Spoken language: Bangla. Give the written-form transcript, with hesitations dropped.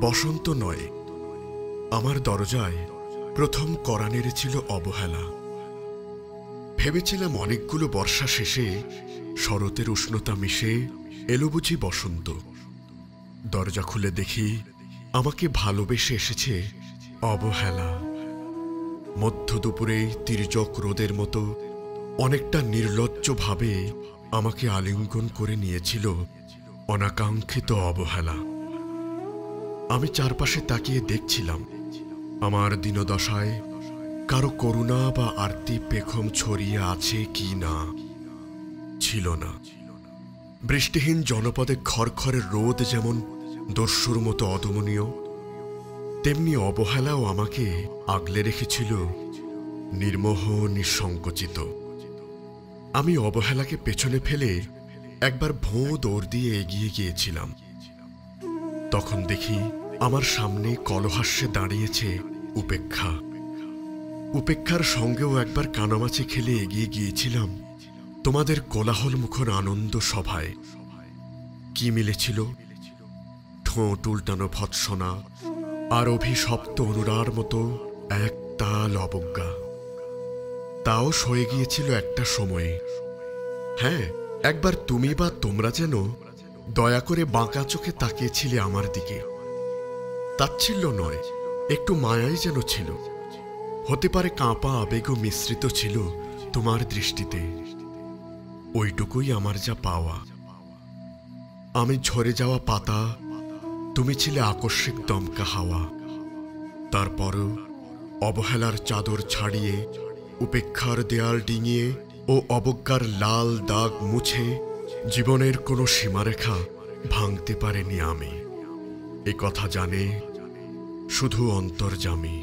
বসন্ত নয়, আমার দরজায় প্রথম কড়া নেড়েছিল অবহেলা। ভেবেছিলাম অনেকগুলো বর্ষা শেষে শরতের উষ্ণতা মিশে এলো বুঝি বসন্ত। দরজা খুলে দেখি আমাকে ভালোবেসে এসেছে অবহেলা। মধ্য দুপুরেই তির্যক রোদের মতো অনেকটা নির্লজ্জভাবে আমাকে আলিঙ্গন করে নিয়েছিল অনাকাঙ্ক্ষিত অবহেলা। আমি চারপাশে তাকিয়ে দেখছিলাম আমার দীনদশায় কারো করুণা বা আরতি পেখম ছড়িয়ে আছে কি না। ছিল না। বৃষ্টিহীন জনপদে খড়খড়ের রোদ যেমন দস্যুর মতো অদমনীয়, তেমনি অবহেলাও আমাকে আগলে রেখেছিল নির্মোহ নিঃসংকোচিত। আমি অবহেলাকে পেছনে ফেলে একবার ভোঁ দৌড় দিয়ে এগিয়ে গিয়েছিলাম। তখন দেখি আমার সামনে কলহাস্যে দাঁড়িয়েছে উপেক্ষা। উপেক্ষার সঙ্গেও একবার কানামাছি খেলে এগিয়ে গিয়েছিলাম তোমাদের কোলাহল মুখর আনন্দ সভায়। কি মিলেছিল? ঠোঁট উল্টানো ভৎসনা আর অভিশপ্ত অনুরার মতো এক তাল অবজ্ঞা। তাও সয়ে গিয়েছিল একটা সময়ে। হ্যাঁ, একবার তুমি বা তোমরা যেন দয়া করে বাঁকা চোখে তাকিয়েছিলে আমার দিকে। তাচ্ছিল্য নয়, একটু মায়াই যেন ছিল। হতে পারে কাঁপা আবেগও মিশ্রিত ছিল তোমার দৃষ্টিতে। ওইটুকুই আমার যা পাওয়া। আমি ঝরে যাওয়া পাতা, তুমি ছিলে আকস্মিক দমকা হাওয়া। তারপরও অবহেলার চাদর ছাড়িয়ে, উপেক্ষার দেয়াল ডিঙিয়ে ও অবজ্ঞার লাল দাগ মুছে জীবনের কোনো সীমারেখা ভাঙতে পারেনি আমি। এ কথা জানে শুধু অন্তর্যামী।